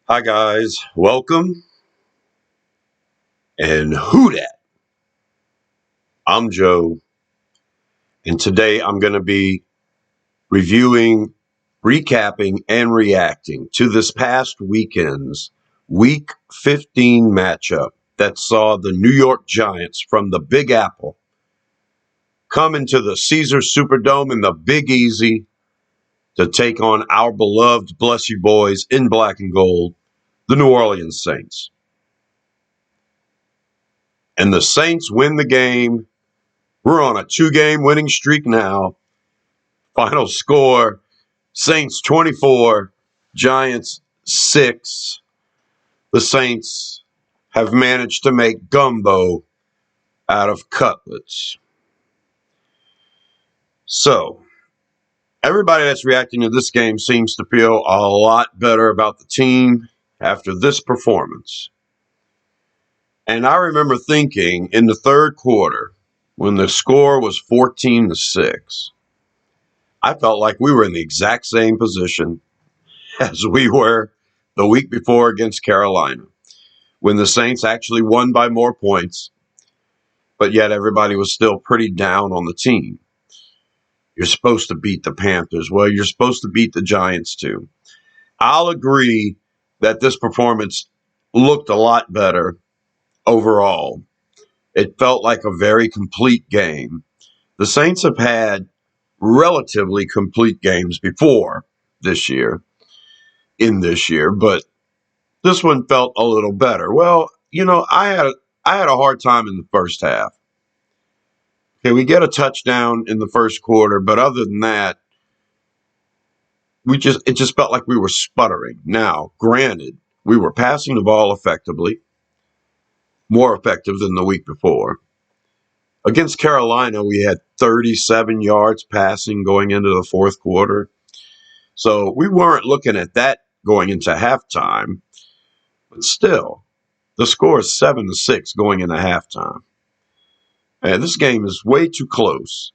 Hi guys, welcome and who dat? I'm Joe, and today I'm going to be reviewing, recapping, and reacting to this past weekend's Week 15 matchup that saw the New York Giants from the Big Apple come into the Caesars Superdome in the Big Easy to take on our beloved Bless You Boys in black and gold, the New Orleans Saints. And the Saints win the game. We're on a 2-game winning streak now. Final score, Saints 24, Giants 6. The Saints have managed to make gumbo out of cutlets. So, everybody that's reacting to this game seems to feel a lot better about the team after this performance. And I remember thinking in the third quarter, when the score was 14-6, I felt like we were in the exact same position as we were the week before against Carolina, when the Saints actually won by more points, but yet everybody was still pretty down on the team. You're supposed to beat the Panthers. Well, you're supposed to beat the Giants too. I'll agree that this performance looked a lot better overall. It felt like a very complete game. The Saints have had relatively complete games before this year, but this one felt a little better. Well, I had a hard time in the first half. Okay, we get a touchdown in the first quarter, but other than that, it just felt like we were sputtering. Now, granted, we were passing the ball effectively, more effective than the week before. Against Carolina, we had 37 yards passing going into the fourth quarter. So we weren't looking at that going into halftime, but still, the score is 7-6 going into halftime. And this game is way too close.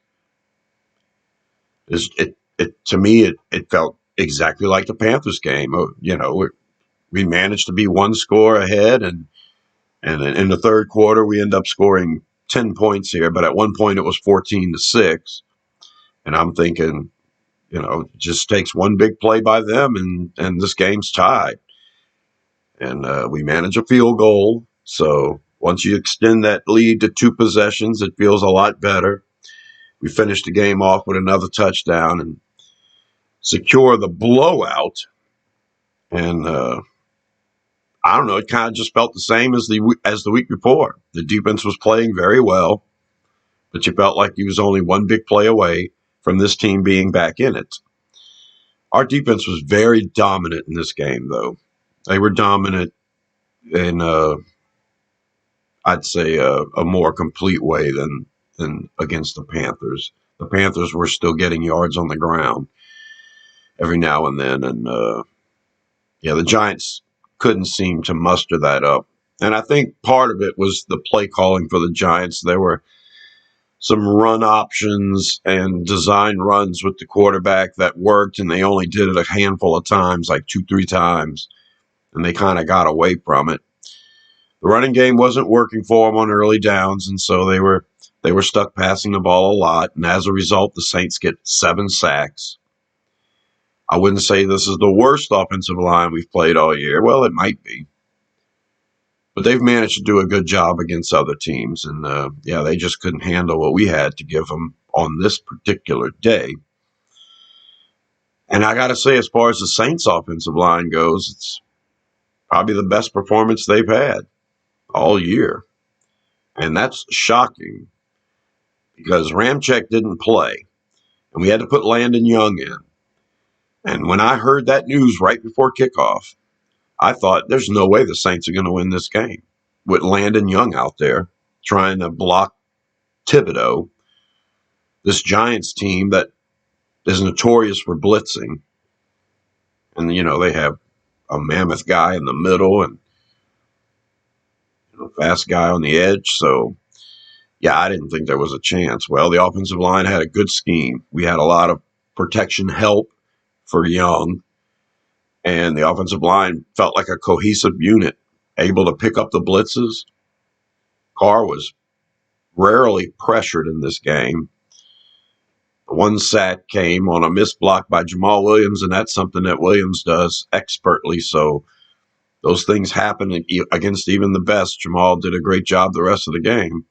To me, it felt exactly like the Panthers game. We managed to be one score ahead, and in the third quarter, we end up scoring 10 points here. But at one point, it was 14-6. And I'm thinking, it just takes one big play by them, and this game's tied. And we manage a field goal. So once you extend that lead to 2 possessions, it feels a lot better. We finish the game off with another touchdown and secure the blowout. And I don't know, it kind of just felt the same as the week before. The defense was playing very well, but you felt like he was only one big play away from this team being back in it. Our defense was very dominant in this game, though. They were dominant in, I'd say, a more complete way than against the Panthers. The Panthers were still getting yards on the ground every now and then, and the Giants couldn't seem to muster that up. And I think part of it was the play calling for the Giants. There were some run options and design runs with the quarterback that worked, and they only did it a handful of times, like 2-3 times, and they kind of got away from it. The running game wasn't working for them on early downs, and so they were stuck passing the ball a lot, and as a result, the Saints get 7 sacks. I wouldn't say this is the worst offensive line we've played all year. Well, it might be. But they've managed to do a good job against other teams. And, they just couldn't handle what we had to give them on this particular day. And I got to say, as far as the Saints offensive line goes, it's probably the best performance they've had all year. And that's shocking because Ramczyk didn't play. And we had to put Landon Young in. And when I heard that news right before kickoff, I thought there's no way the Saints are going to win this game with Landon Young out there trying to block Thibodeaux, this Giants team that is notorious for blitzing. And, they have a mammoth guy in the middle and a fast guy on the edge. So, I didn't think there was a chance. Well, the offensive line had a good scheme. We had a lot of protection help for Young. and the offensive line felt like a cohesive unit, able to pick up the blitzes. Carr was rarely pressured in this game. One sack came on a missed block by Jamal Williams, and that's something that Williams does expertly. So those things happen against even the best. Jamal did a great job the rest of the game.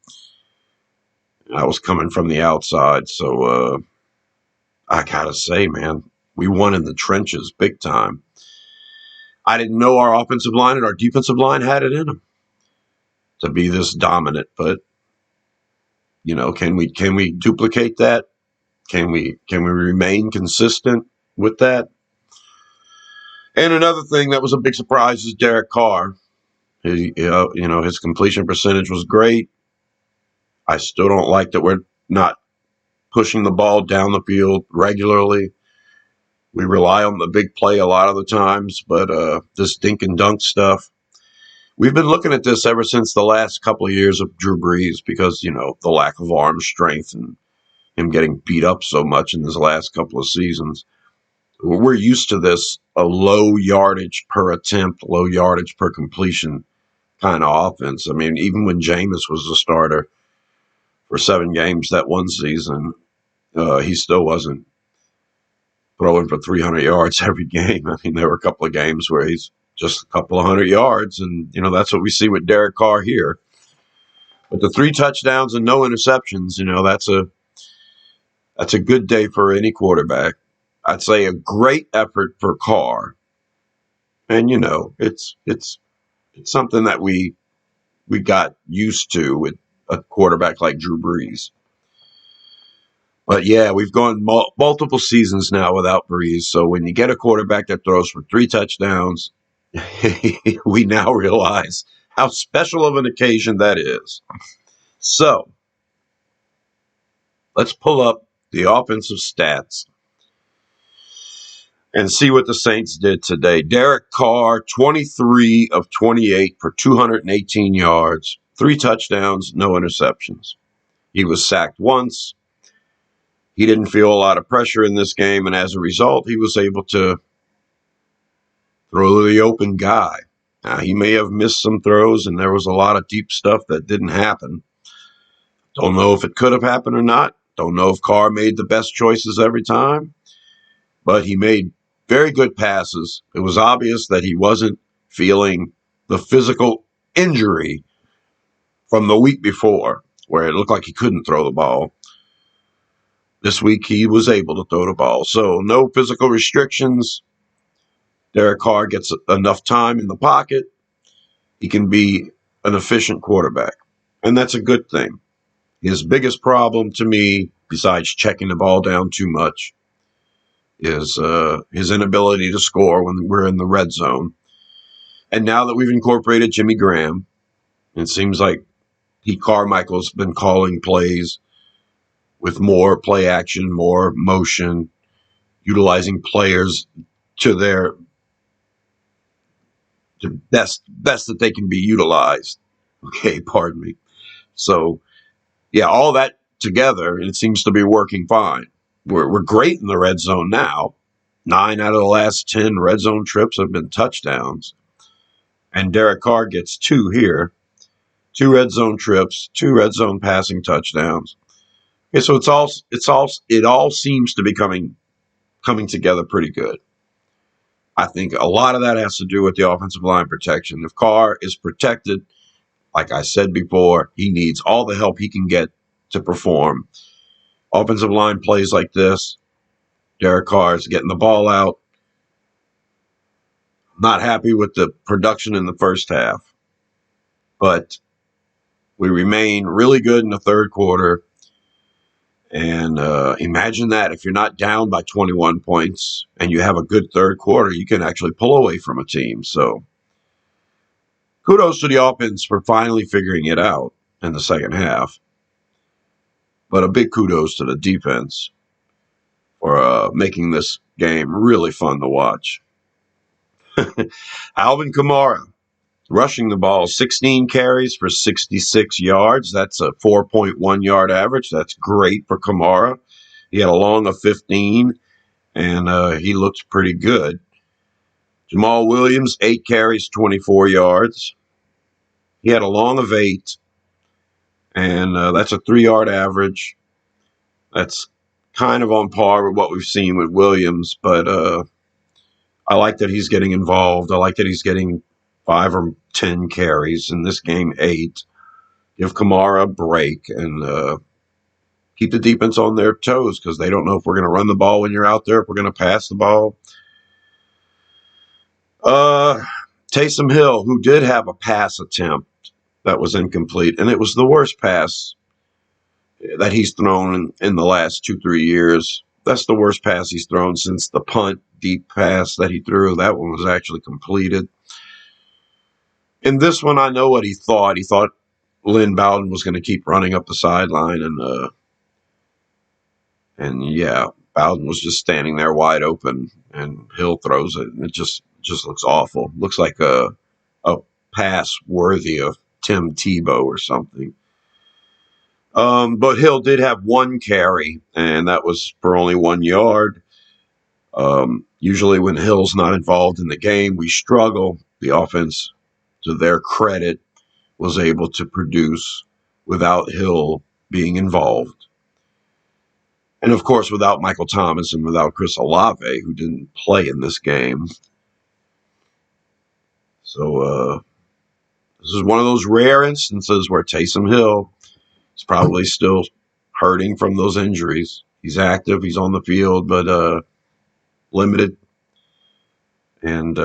I was coming from the outside, so I gotta say, man, we won in the trenches big time. I didn't know our offensive line and our defensive line had it in them to be this dominant, but can we duplicate that? Can we remain consistent with that? And another thing that was a big surprise is Derek Carr. His completion percentage was great. I still don't like that we're not pushing the ball down the field regularly. We rely on the big play a lot of the times, but this dink and dunk stuff, we've been looking at this ever since the last couple of years of Drew Brees because, the lack of arm strength and him getting beat up so much in his last couple of seasons. We're used to this, a low yardage per attempt, low yardage per completion kind of offense. I mean, even when Jameis was the starter for 7 games that one season, he still wasn't throwing for 300 yards every game. I mean, there were a couple of games where he's just a couple of 100 yards, and, that's what we see with Derek Carr here. But the 3 touchdowns and no interceptions, that's a good day for any quarterback. I'd say a great effort for Carr. And, it's something that we got used to with a quarterback like Drew Brees. But, yeah, we've gone multiple seasons now without Brees. So when you get a quarterback that throws for 3 touchdowns, we now realize how special of an occasion that is. So let's pull up the offensive stats and see what the Saints did today. Derek Carr, 23 of 28 for 218 yards, 3 touchdowns, no interceptions. He was sacked once. He didn't feel a lot of pressure in this game, and as a result, he was able to throw to the open guy. Now, he may have missed some throws, and there was a lot of deep stuff that didn't happen. Don't know if it could have happened or not. Don't know if Carr made the best choices every time, but he made very good passes. It was obvious that he wasn't feeling the physical injury from the week before, where it looked like he couldn't throw the ball. This week, he was able to throw the ball. So no physical restrictions. Derek Carr gets enough time in the pocket. He can be an efficient quarterback, and that's a good thing. His biggest problem to me, besides checking the ball down too much, is his inability to score when we're in the red zone. And now that we've incorporated Jimmy Graham, it seems like Pete Carmichael's been calling plays with more play action, more motion, utilizing players to their best that they can be utilized. Okay, pardon me. So, yeah, all that together, it seems to be working fine. We're great in the red zone now. 9 out of the last 10 red zone trips have been touchdowns. And Derek Carr gets 2 here. 2 red zone trips, 2 red zone passing touchdowns. Okay, so it all seems to be coming together pretty good. I think a lot of that has to do with the offensive line protection. If Carr is protected, like I said before, he needs all the help he can get to perform. Offensive line plays like this, Derek Carr is getting the ball out. Not happy with the production in the first half, but we remain really good in the third quarter. And imagine that if you're not down by 21 points and you have a good third quarter, you can actually pull away from a team. So kudos to the offense for finally figuring it out in the second half. But a big kudos to the defense for making this game really fun to watch. Alvin Kamara, rushing the ball, 16 carries for 66 yards. That's a 4.1 yard average. That's great for Kamara. He had a long of 15, and he looked pretty good. Jamal Williams, 8 carries, 24 yards. He had a long of 8, and that's a 3-yard average. That's kind of on par with what we've seen with Williams, but I like that he's getting involved. I like that he's getting 5 or 10 carries in this game, 8. Give Kamara a break and keep the defense on their toes because they don't know if we're going to run the ball when you're out there, if we're going to pass the ball. Taysom Hill, who did have a pass attempt that was incomplete, and it was the worst pass that he's thrown in the last 2-3 years. That's the worst pass he's thrown since the punt deep pass that he threw. That one was actually completed. In this one, I know what he thought. He thought Lynn Bowden was going to keep running up the sideline, and yeah, Bowden was just standing there wide open, and Hill throws it, and it just looks awful. Looks like a pass worthy of Tim Tebow or something. But Hill did have 1 carry, and that was for only 1 yard. Usually when Hill's not involved in the game, we struggle. The offense, to their credit, was able to produce without Hill being involved. And, of course, without Michael Thomas and without Chris Olave, who didn't play in this game. So this is one of those rare instances where Taysom Hill is probably still hurting from those injuries. He's active, he's on the field, but limited. And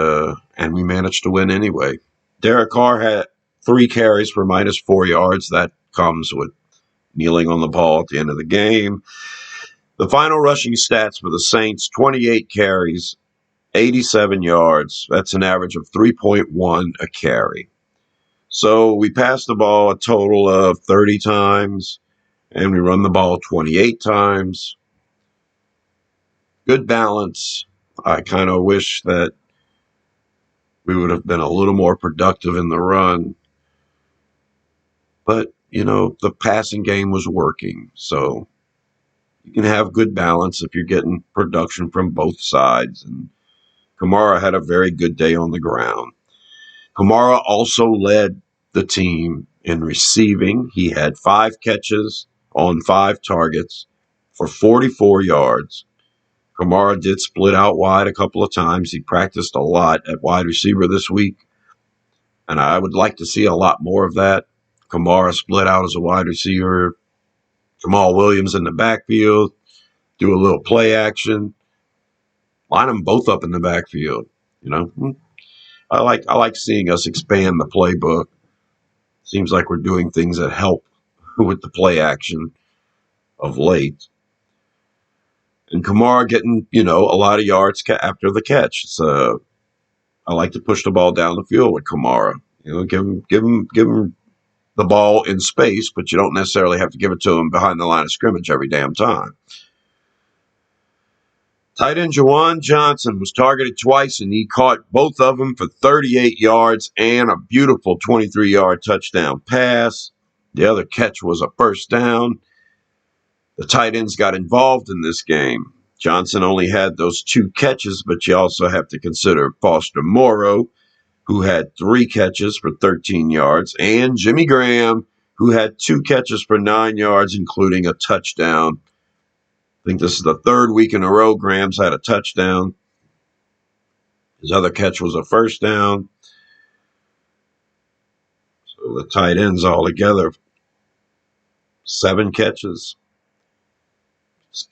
we managed to win anyway. Derek Carr had 3 carries for -4 yards. That comes with kneeling on the ball at the end of the game. The final rushing stats for the Saints, 28 carries, 87 yards. That's an average of 3.1 a carry. So we passed the ball a total of 30 times, and we run the ball 28 times. Good balance. I kind of wish that we would have been a little more productive in the run. But, the passing game was working. So you can have good balance if you're getting production from both sides. And Kamara had a very good day on the ground. Kamara also led the team in receiving. He had 5 catches on 5 targets for 44 yards. Kamara did split out wide a couple of times. He practiced a lot at wide receiver this week, and I would like to see a lot more of that. Kamara split out as a wide receiver. Jamal Williams in the backfield. Do a little play action. Line them both up in the backfield. I like seeing us expand the playbook. Seems like we're doing things that help with the play action of late. And Kamara getting, a lot of yards after the catch. I like to push the ball down the field with Kamara. Give him the ball in space, but you don't necessarily have to give it to him behind the line of scrimmage every damn time. Tight end Juwan Johnson was targeted twice, and he caught both of them for 38 yards and a beautiful 23-yard touchdown pass. The other catch was a first down. The tight ends got involved in this game. Johnson only had those 2 catches, but you also have to consider Foster Moreau, who had 3 catches for 13 yards, and Jimmy Graham, who had 2 catches for 9 yards, including a touchdown. I think this is the 3rd week in a row Graham's had a touchdown. His other catch was a first down. So the tight ends all together, 7 catches,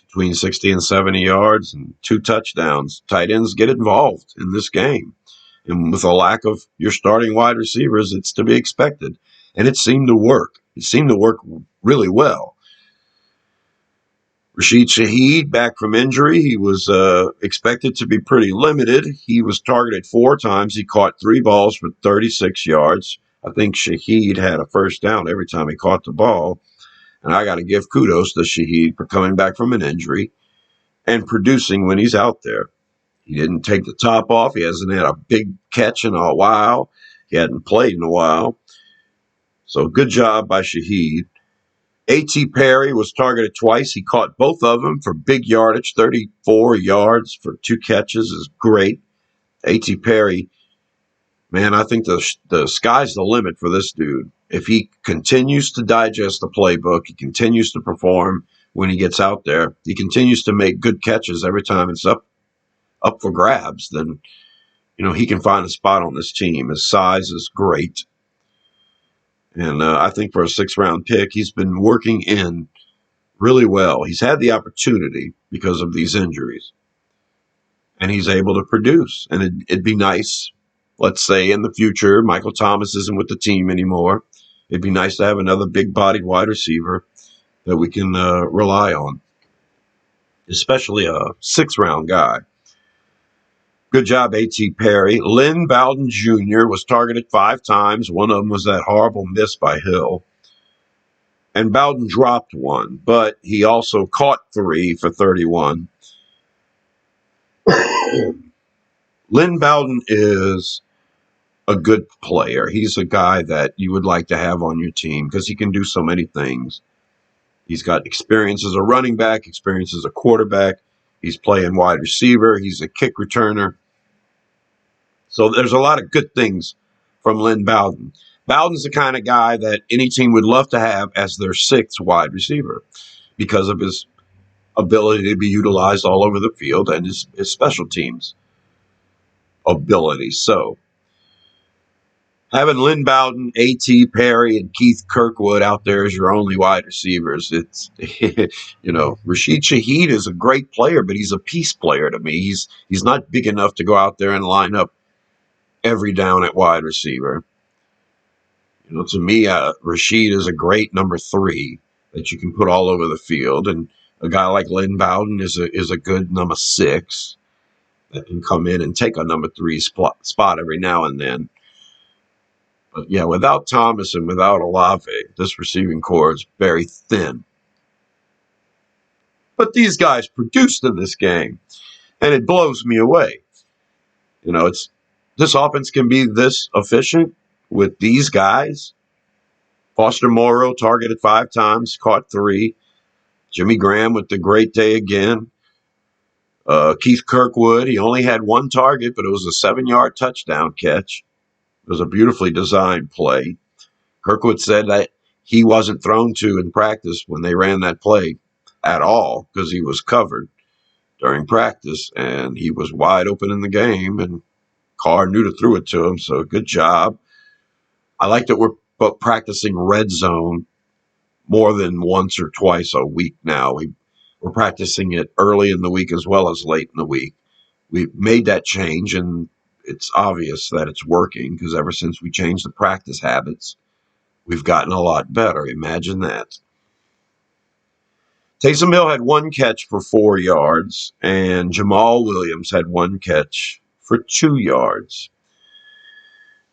between 60 and 70 yards, and 2 touchdowns. Tight ends get involved in this game. And with a lack of your starting wide receivers, it's to be expected. And it seemed to work. It seemed to work really well. Rashid Shaheed, back from injury, he was expected to be pretty limited. He was targeted 4 times. He caught 3 balls for 36 yards. I think Shaheed had a first down every time he caught the ball. And I got to give kudos to Shaheed for coming back from an injury and producing when he's out there. He didn't take the top off. He hasn't had a big catch in a while. He hadn't played in a while. So good job by Shaheed. A.T. Perry was targeted twice. He caught both of them for big yardage. 34 yards for 2 catches is great. A.T. Perry, man, I think the sky's the limit for this dude. If he continues to digest the playbook, he continues to perform when he gets out there, he continues to make good catches every time it's up for grabs, then he can find a spot on this team. His size is great. And I think for a 6th-round pick, he's been working in really well. He's had the opportunity because of these injuries, and he's able to produce. And it'd be nice, let's say in the future, Michael Thomas isn't with the team anymore. It'd be nice to have another big-bodied wide receiver that we can rely on, especially a 6th-round guy. Good job, A.T. Perry. Lynn Bowden Jr. was targeted 5 times. One of them was that horrible miss by Hill. And Bowden dropped 1, but he also caught 3 for 31. Lynn Bowden is a good player. He's a guy that you would like to have on your team because he can do so many things. He's got experience as a running back, experience as a quarterback. He's playing wide receiver. He's a kick returner. So there's a lot of good things from Lynn Bowden. Bowden's the kind of guy that any team would love to have as their 6th wide receiver because of his ability to be utilized all over the field and his special teams ability. So having Lynn Bowden, A.T. Perry, and Keith Kirkwood out there as your only wide receivers, it's, Rashid Shaheed is a great player, but he's a piece player to me. He's not big enough to go out there and line up every down at wide receiver. To me, Rashid is a great number 3 that you can put all over the field, and a guy like Lynn Bowden is a good number 6 that can come in and take a number 3 spot every now and then. But yeah, without Thomas and without Olave, this receiving core is very thin. But these guys produced in this game, and it blows me away. This offense can be this efficient with these guys. Foster Moreau targeted 5 times, caught 3. Jimmy Graham with the great day again. Keith Kirkwood, he only had 1 target, but it was a 7-yard touchdown catch. It was a beautifully designed play. Kirkwood said that he wasn't thrown to in practice when they ran that play at all because he was covered during practice, and he was wide open in the game, and Carr knew to throw it to him, so good job. I like that we're practicing red zone more than once or twice a week now. We're practicing it early in the week as well as late in the week. We made that change, and it's obvious that it's working because ever since we changed the practice habits, we've gotten a lot better. Imagine that. Taysom Hill had 1 catch for 4 yards, and Jamal Williams had 1 catch for 2 yards.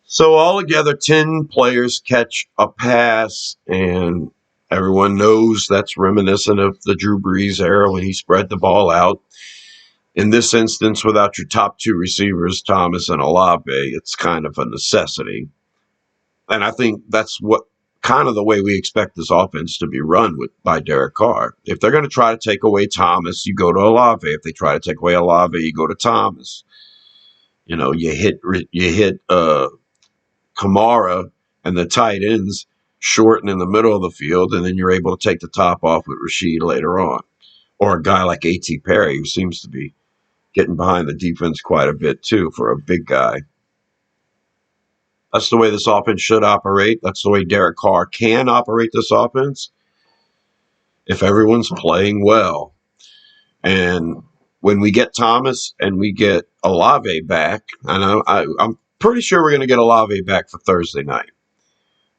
So altogether, 10 players catch a pass, and everyone knows that's reminiscent of the Drew Brees era when he spread the ball out. In this instance, without your top 2 receivers, Thomas and Olave, it's kind of a necessity. And I think that's what kind of the way we expect this offense to be run by Derek Carr. If they're going to try to take away Thomas, you go to Olave. If they try to take away Olave, you go to Thomas. You hit Kamara and the tight ends short and in the middle of the field, and then you're able to take the top off with Rashid later on. Or a guy like A.T. Perry, who seems to be getting behind the defense quite a bit too for a big guy. That's the way this offense should operate. That's the way Derek Carr can operate this offense if everyone's playing well. And when we get Thomas and we get Olave back, and I'm pretty sure we're going to get Olave back for Thursday night.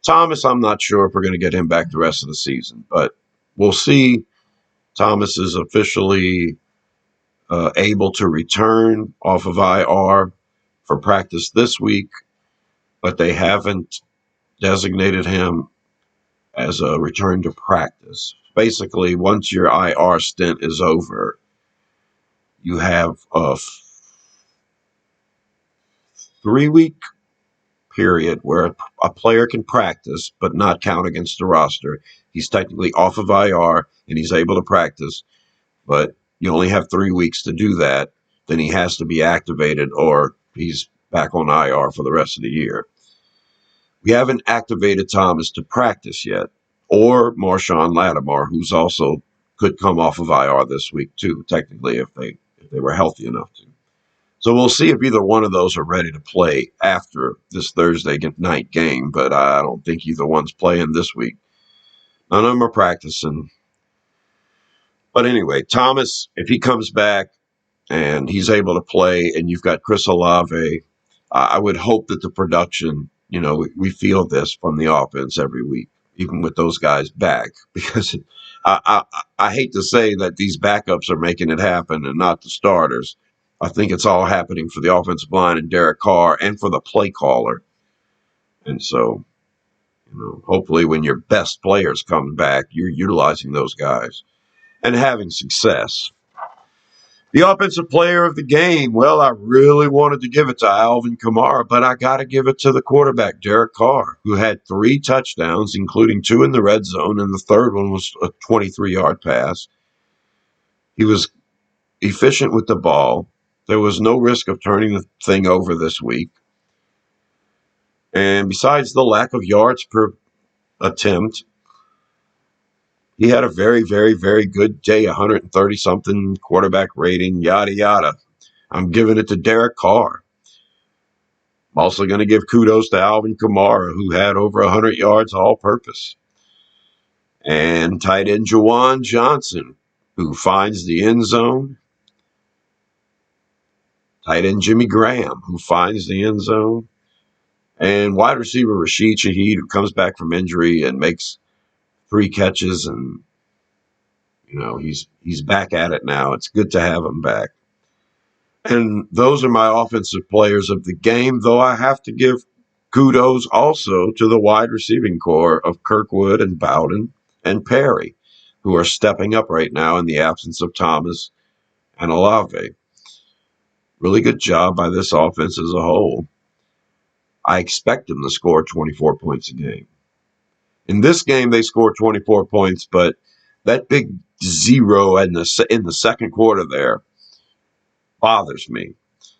Thomas, I'm not sure if we're going to get him back the rest of the season, but we'll see. Thomas is officially able to return off of IR for practice this week, but they haven't designated him as a return to practice. Basically, once your IR stint is over, you have a 3-week period where a player can practice but not count against the roster. He's technically off of IR and he's able to practice, but you only have 3 weeks to do that. Then he has to be activated or He's back on IR for the rest of the year. We haven't activated Thomas to practice yet, or Marshawn Lattimore, who's also could come off of IR this week too, technically if they were healthy enough to. So we'll see if either one of those are ready to play after this Thursday night game, but I don't think either one's playing this week. None of them are practicing. But anyway, Thomas, if he comes back and he's able to play and you've got Chris Olave, I would hope that the production, we feel this from the offense every week, even with those guys back, because I hate to say that these backups are making it happen and not the starters. I think it's all happening for the offensive line and Derek Carr and for the play caller. And so, hopefully when your best players come back, you're utilizing those guys and having success. The offensive player of the game, well, I really wanted to give it to Alvin Kamara, but I got to give it to the quarterback, Derek Carr, who had 3 touchdowns, including 2 in the red zone, and the third one was a 23-yard pass. He was efficient with the ball. There was no risk of turning the thing over this week. And besides the lack of yards per attempt, he had a very, very, very good day, 130-something quarterback rating, yada, yada. I'm giving it to Derek Carr. I'm also going to give kudos to Alvin Kamara, who had over 100 yards all-purpose. And tight end Juwan Johnson, who finds the end zone. Tight end Jimmy Graham, who finds the end zone. And wide receiver Rashid Shaheed, who comes back from injury and makes 3 catches, and he's back at it now. It's good to have him back. And those are my offensive players of the game, though I have to give kudos also to the wide receiving core of Kirkwood and Bowden and Perry, who are stepping up right now in the absence of Thomas and Olave. Really good job by this offense as a whole. I expect them to score 24 points a game. In this game, they scored 24 points, but that big zero in the second quarter there bothers me.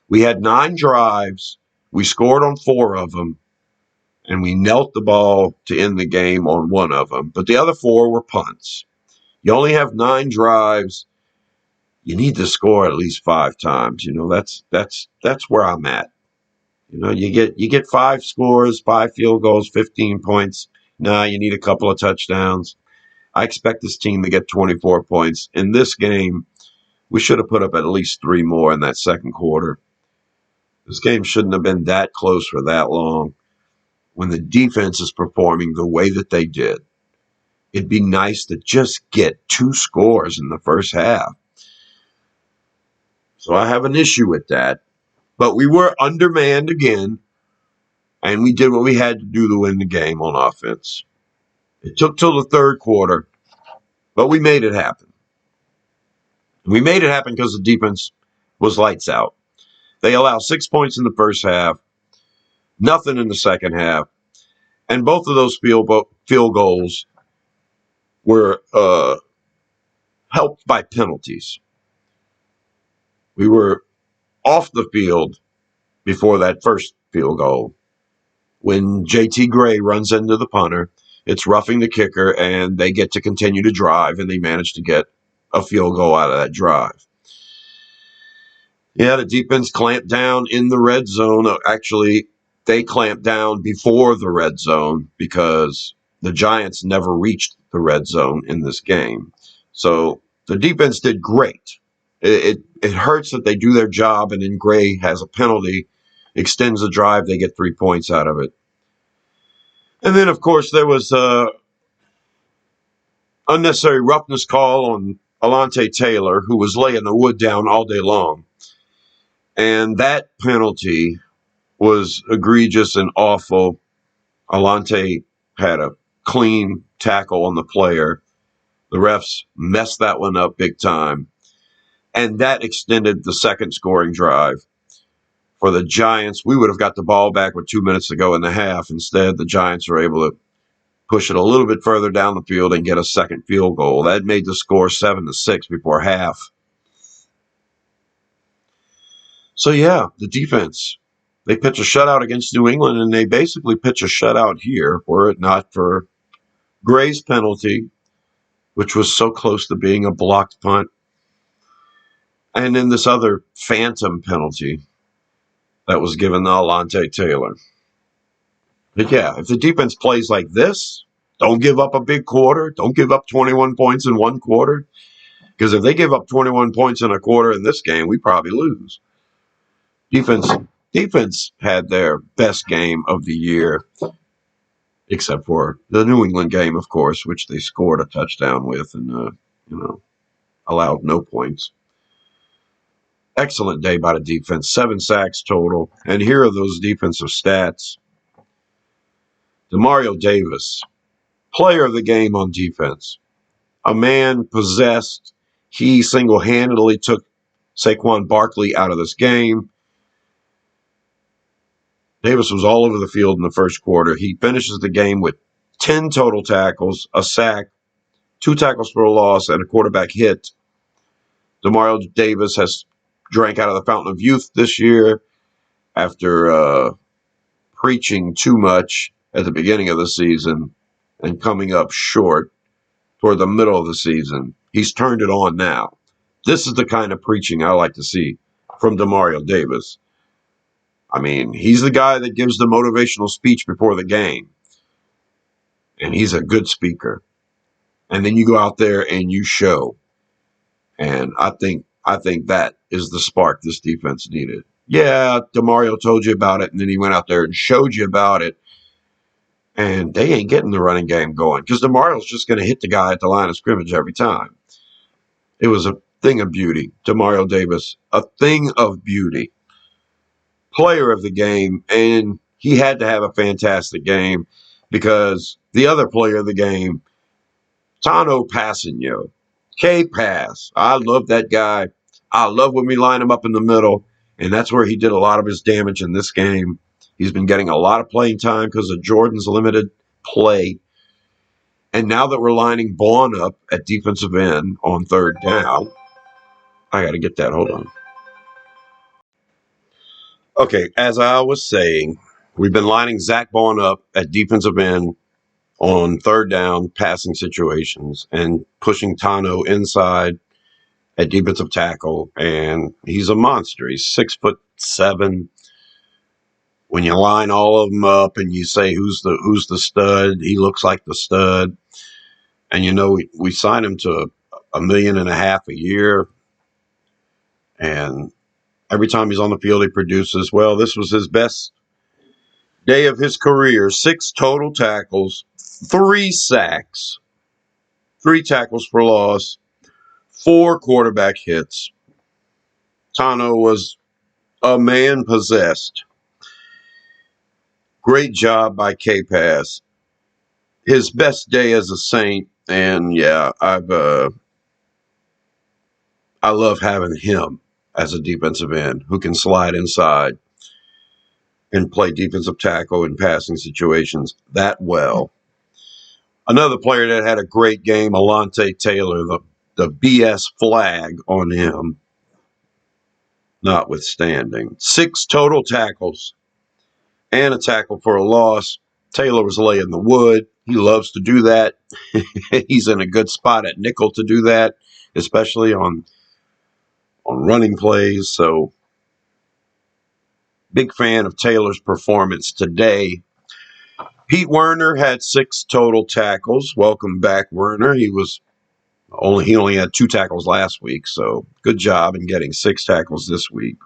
We had 9 drives. We scored on 4 of them, and we knelt the ball to end the game on 1 of them. But the other 4 were punts. You only have 9 drives. You need to score at least 5 times. That's where I'm at. You get 5 scores, 5 field goals, 15 points. Nah, you need a couple of touchdowns. I expect this team to get 24 points. In this game, we should have put up at least 3 more in that second quarter. This game shouldn't have been that close for that long when the defense is performing the way that they did. It'd be nice to just get 2 scores in the first half. So I have an issue with that. But we were undermanned again, and we did what we had to do to win the game on offense. It took till the third quarter, but we made it happen. We made it happen because the defense was lights out. They allowed 6 points in the first half, nothing in the second half, and both of those field goals were helped by penalties. We were off the field before that first field goal. When JT Gray runs into the punter, it's roughing the kicker, and they get to continue to drive, and they manage to get a field goal out of that drive. Yeah, the defense clamped down in the red zone. Actually, they clamped down before the red zone because the Giants never reached the red zone in this game. So the defense did great. It hurts that they do their job, and then Gray has a penalty, extends the drive, they get 3 points out of it. And then, of course, there was a unnecessary roughness call on Alontae Taylor, who was laying the wood down all day long. And that penalty was egregious and awful. Alontae had a clean tackle on the player. The refs messed that one up big time. And that extended the second scoring drive. For the Giants, we would have got the ball back with 2 minutes to go in the half. Instead, the Giants were able to push it a little bit further down the field and get a second field goal. That made the score 7-6 before half. So, yeah, the defense They pitch a shutout against New England, and they basically pitch a shutout here, were it not for Gray's penalty, which was so close to being a blocked punt, and then this other phantom penalty that was given to Alontae Taylor. But yeah, if the defense plays like this, don't give up a big quarter. Don't give up 21 points in one quarter. Because if they give up 21 points in a quarter in this game, we probably lose. Defense had their best game of the year, except for the New England game, of course, which they scored a touchdown with and allowed no points. Excellent day by the defense. 7 sacks total. And here are those defensive stats. Demario Davis, player of the game on defense. A man possessed. He single-handedly took Saquon Barkley out of this game. Davis was all over the field in the first quarter. He finishes the game with 10 total tackles, a sack, 2 tackles for a loss, and a quarterback hit. Demario Davis has drank out of the fountain of youth this year after preaching too much at the beginning of the season and coming up short toward the middle of the season. He's turned it on now. This is the kind of preaching I like to see from Demario Davis. I mean, he's the guy that gives the motivational speech before the game. And he's a good speaker. And then you go out there and you show. And I think that is the spark this defense needed. Yeah, Demario told you about it, and then he went out there and showed you about it. And they ain't getting the running game going because Demario's just going to hit the guy at the line of scrimmage every time. It was a thing of beauty. Demario Davis, a thing of beauty. Player of the game, and he had to have a fantastic game because the other player of the game, Tanoh Kpassagnon, K-Pass. I love that guy. I love when we line him up in the middle, and that's where he did a lot of his damage in this game. He's been getting a lot of playing time because of Jordan's limited play. And now that we're lining Baun up at defensive end on third down, I got to get that. Hold on. Okay, as I was saying, we've been lining Zack Baun up at defensive end on third down passing situations and pushing Tanoh inside at defensive tackle. And he's a monster. He's 6'7". When you line all of them up and you say who's the stud, he looks like the stud. And we signed him to $1.5 million a year, and every time he's on the field he produces. Well, this was his best day of his career. 6 total tackles, 3 sacks, 3 tackles for loss, 4 quarterback hits. Tanoh was a man possessed. Great job by K-Pass. His best day as a Saint, and yeah, I love having him as a defensive end who can slide inside and play defensive tackle in passing situations that well. Another player that had a great game, Alontae Taylor, the BS flag on him notwithstanding. 6 total tackles and a tackle for a loss. Taylor was laying the wood. He loves to do that. He's in a good spot at nickel to do that, especially on running plays. So, big fan of Taylor's performance today. Pete Werner had 6 total tackles. Welcome back, Werner. He only had 2 tackles last week, so good job in getting 6 tackles this week.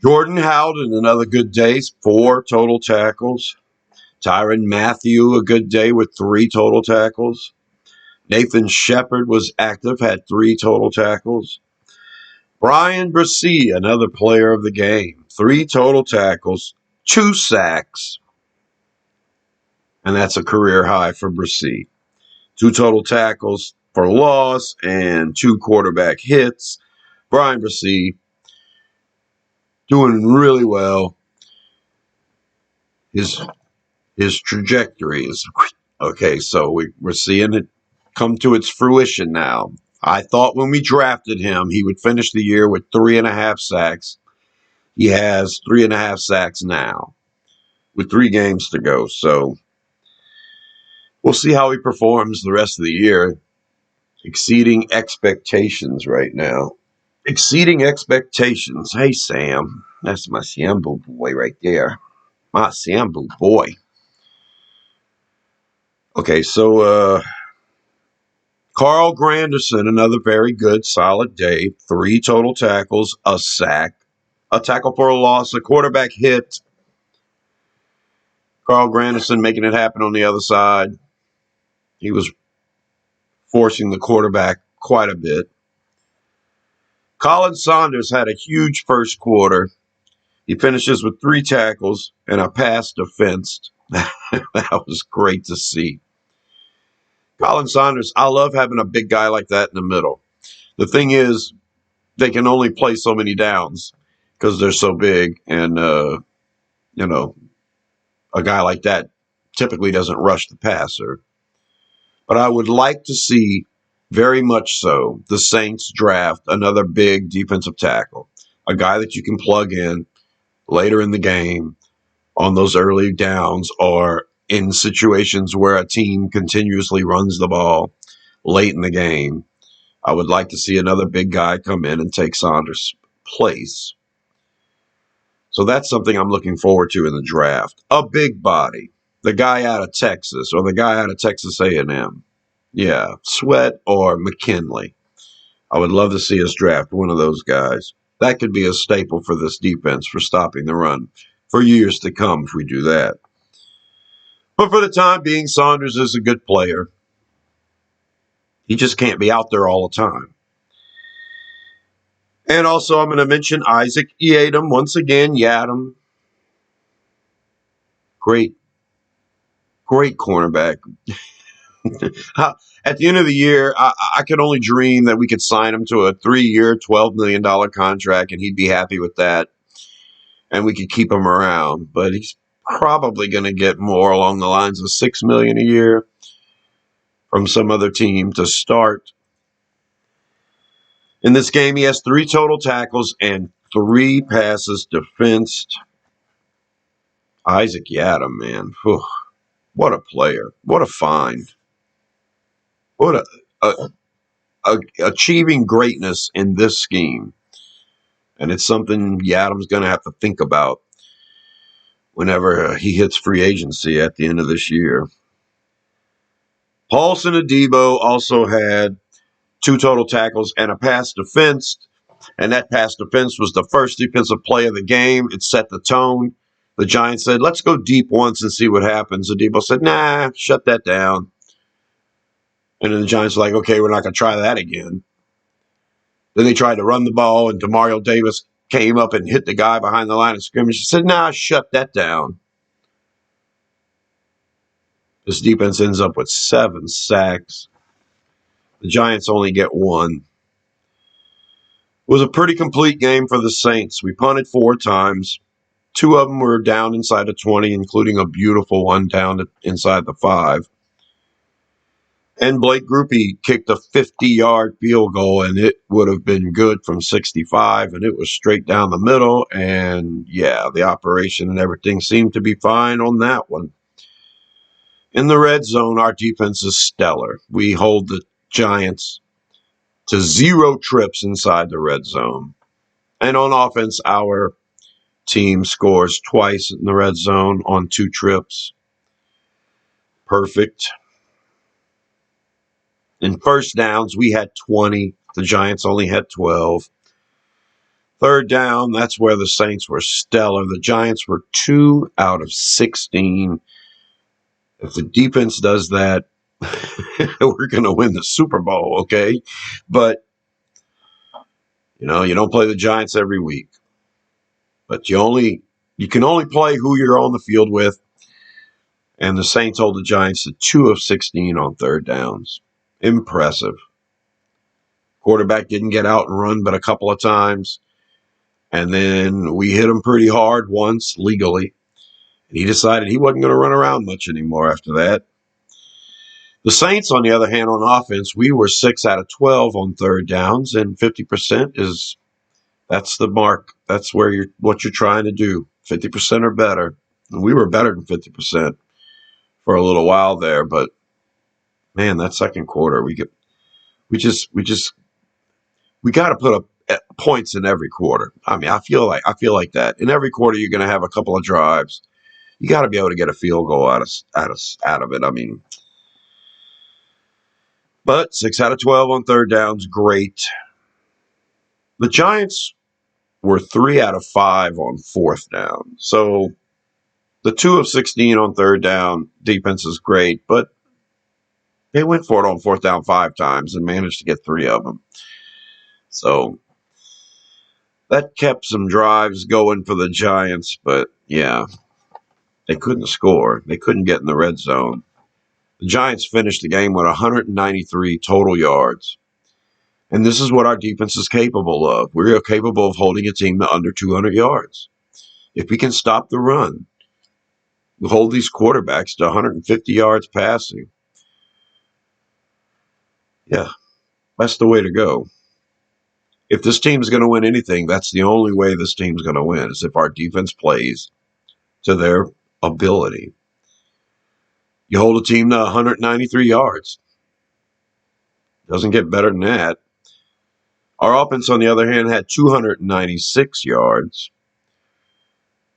Jordan Howden, another good day, 4 total tackles. Tyrann Mathieu, a good day with 3 total tackles. Nathan Shepard was active, had 3 total tackles. Bryan Bresee, another player of the game, 3 total tackles, 2 sacks. And that's a career high for Bresee. 2 total tackles for loss and 2 quarterback hits. Bryan Bresee doing really well. His trajectory is okay. So we're seeing it come to its fruition now. I thought when we drafted him, he would finish the year with 3.5 sacks. He has 3.5 sacks now with 3 games to go. So we'll see how he performs the rest of the year. Exceeding expectations right now. Exceeding expectations. Hey, Sam. That's my Sambu boy right there. My Sambu boy. Okay, so Carl Granderson, another very good, solid day. 3 total tackles, a sack, a tackle for a loss, a quarterback hit. Carl Granderson making it happen on the other side. He was forcing the quarterback quite a bit. Colin Saunders had a huge first quarter. He finishes with 3 tackles and a pass defensed. That was great to see. Colin Saunders, I love having a big guy like that in the middle. The thing is, they can only play so many downs because they're so big. And, a guy like that typically doesn't rush the passer. But I would like to see, very much so, the Saints draft another big defensive tackle, a guy that you can plug in later in the game on those early downs or in situations where a team continuously runs the ball late in the game. I would like to see another big guy come in and take Saunders' place. So that's something I'm looking forward to in the draft. A big body, the guy out of Texas or the guy out of Texas A&M. Yeah, Sweat or McKinley. I would love to see us draft one of those guys. That could be a staple for this defense for stopping the run for years to come if we do that. But for the time being, Saunders is a good player. He just can't be out there all the time. And also, I'm going to mention Isaac Yiadom once again. Yiadom, great cornerback. At the end of the year, I could only dream that we could sign him to a 3-year, $12 million contract, and he'd be happy with that, and we could keep him around. But he's probably going to get more along the lines of $6 million a year from some other team to start. In this game, he has 3 total tackles and 3 passes defensed. Isaac Yiadom, man. Whew. What a player. What a find. What achieving greatness in this scheme. And it's something Yiadom's going to have to think about whenever he hits free agency at the end of this year. Paulson Adebo also had 2 total tackles and a pass defensed. And that pass defense was the first defensive play of the game. It set the tone. The Giants said, let's go deep once and see what happens. Adebo said, nah, shut that down. And then the Giants were like, okay, we're not going to try that again. Then they tried to run the ball, and Demario Davis came up and hit the guy behind the line of scrimmage. He said, nah, shut that down. This defense ends up with 7 sacks. The Giants only get 1. It was a pretty complete game for the Saints. We punted 4 times. 2 of them were down inside the 20, including a beautiful one down inside the 5. And Blake Grupe kicked a 50-yard field goal, and it would have been good from 65, and it was straight down the middle. And, yeah, the operation and everything seemed to be fine on that one. In the red zone, our defense is stellar. We hold the Giants to 0 trips inside the red zone. And on offense, our team scores twice in the red zone on 2 trips. Perfect. In first downs, we had 20. The Giants only had 12. Third down, that's where the Saints were stellar. The Giants were 2 out of 16. If the defense does that, we're going to win the Super Bowl, okay? But, you don't play the Giants every week. But you can only play who you're on the field with. And the Saints hold the Giants to 2 of 16 on third downs. Impressive. Quarterback didn't get out and run but a couple of times. And then we hit him pretty hard once legally. And he decided he wasn't going to run around much anymore after that. The Saints, on the other hand, on offense, we were 6 out of 12 on third downs, and 50% That's the mark. That's where what you're trying to do. 50% or better. And we were better than 50% for a little while there, but man, that second quarter, we just we got to put up points in every quarter. I mean, I feel like that in every quarter you're going to have a couple of drives. You got to be able to get a field goal out of it. I mean, but 6 out of 12 on third downs, great. The Giants were 3 out of 5 on fourth down. So the 2 of 16 on third down defense is great, but they went for it on fourth down 5 times and managed to get 3 of them. So that kept some drives going for the Giants, but yeah, they couldn't score. They couldn't get in the red zone. The Giants finished the game with 193 total yards. And this is what our defense is capable of. We are capable of holding a team to under 200 yards. If we can stop the run, we hold these quarterbacks to 150 yards passing. Yeah, that's the way to go. If this team's going to win anything, that's the only way this team's going to win, is if our defense plays to their ability. You hold a team to 193 yards. Doesn't get better than that. Our offense, on the other hand, had 296 yards.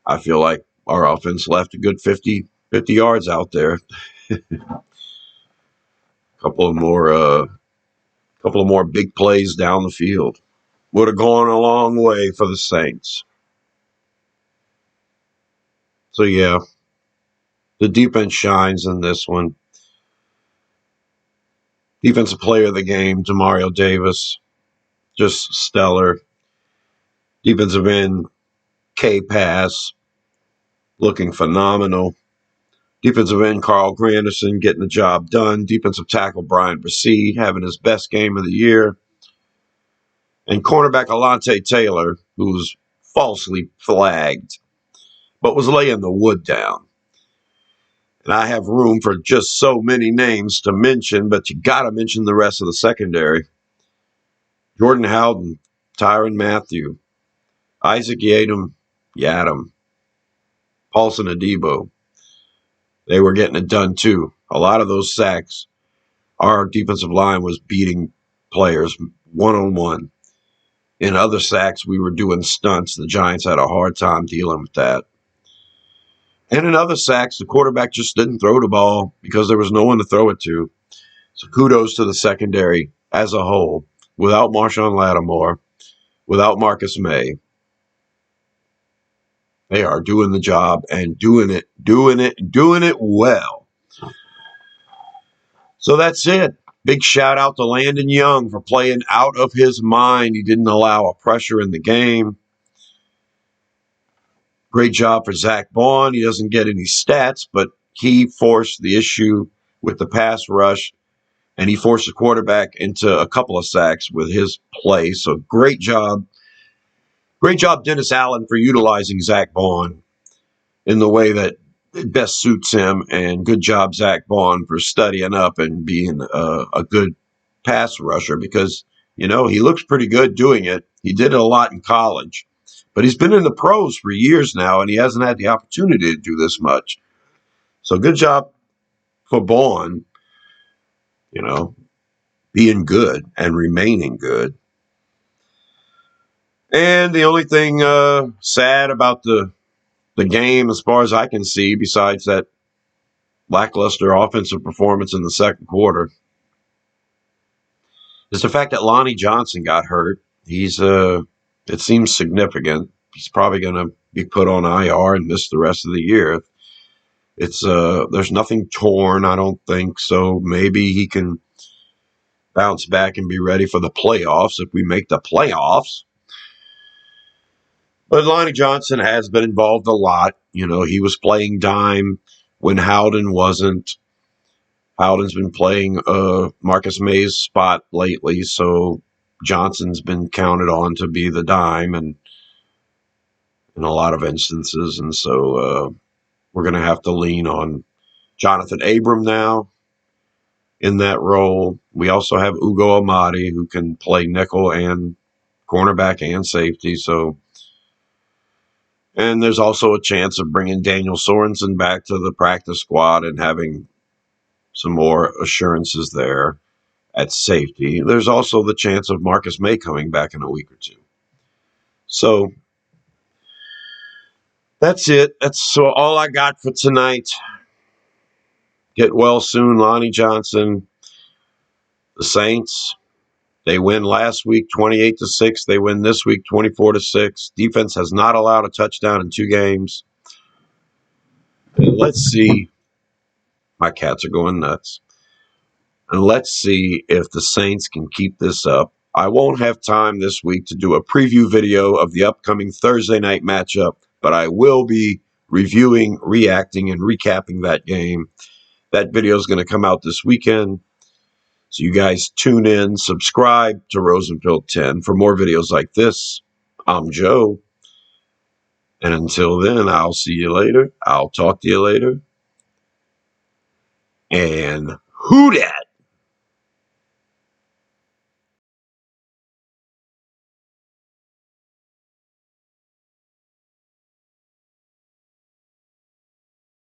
I feel like our offense left a good 50 yards out there. couple of more big plays down the field would have gone a long way for the Saints. So yeah, the defense shines in this one. Defensive player of the game, Demario Davis, just stellar. Defensive end, K-Pass, looking phenomenal. Defensive end, Carl Granderson, getting the job done. Defensive tackle, Brian Bresee, having his best game of the year. And cornerback, Alontae Taylor, who was falsely flagged, but was laying the wood down. And I have room for just so many names to mention, but you got to mention the rest of the secondary. Jordan Howden, Tyrann Mathieu, Isaac Yiadom, Paulson Adebo. They were getting it done too. A lot of those sacks, our defensive line was beating players one-on-one. In other sacks, we were doing stunts. The Giants had a hard time dealing with that. And in other sacks, the quarterback just didn't throw the ball because there was no one to throw it to. So kudos to the secondary as a whole. Without Marshawn Lattimore, without Marcus May, they are doing the job and doing it well. So that's it. Big shout out to Landon Young for playing out of his mind. He didn't allow a pressure in the game. Great job for Zack Baun. He doesn't get any stats, but he forced the issue with the pass rush, and he forced the quarterback into a couple of sacks with his play. So great job. Great job, Dennis Allen, for utilizing Zack Baun in the way that it best suits him, and good job, Zack Baun, for studying up and being a good pass rusher because, he looks pretty good doing it. He did it a lot in college. But he's been in the pros for years now, and he hasn't had the opportunity to do this much. So good job for Baun, being good and remaining good. And the only thing sad about the game, as far as I can see, besides that lackluster offensive performance in the second quarter, is the fact that Lonnie Johnson got hurt. It seems significant. He's probably going to be put on IR and miss the rest of the year. There's nothing torn, I don't think. So maybe he can bounce back and be ready for the playoffs if we make the playoffs. But Lonnie Johnson has been involved a lot. He was playing dime when Howden wasn't. Howden's been playing Marcus May's spot lately, so Johnson's been counted on to be the dime and in a lot of instances. And so we're going to have to lean on Jonathan Abram now in that role. We also have Ugo Amadi, who can play nickel and cornerback and safety. So, and there's also a chance of bringing Daniel Sorensen back to the practice squad and having some more assurances there at safety. There's also the chance of Marcus May coming back in a week or two. So that's it. That's so all I got for tonight. Get well soon, Lonnie Johnson. The Saints, they win last week 28-6. They win this week 24-6. Defense has not allowed a touchdown in 2 games. And let's see. My cats are going nuts. And let's see if the Saints can keep this up. I won't have time this week to do a preview video of the upcoming Thursday night matchup, but I will be reviewing, reacting, and recapping that game. That video is going to come out this weekend. So you guys tune in, subscribe to Rosenfield 10 for more videos like this. I'm Joe. And until then, I'll see you later. I'll talk to you later. And who dat?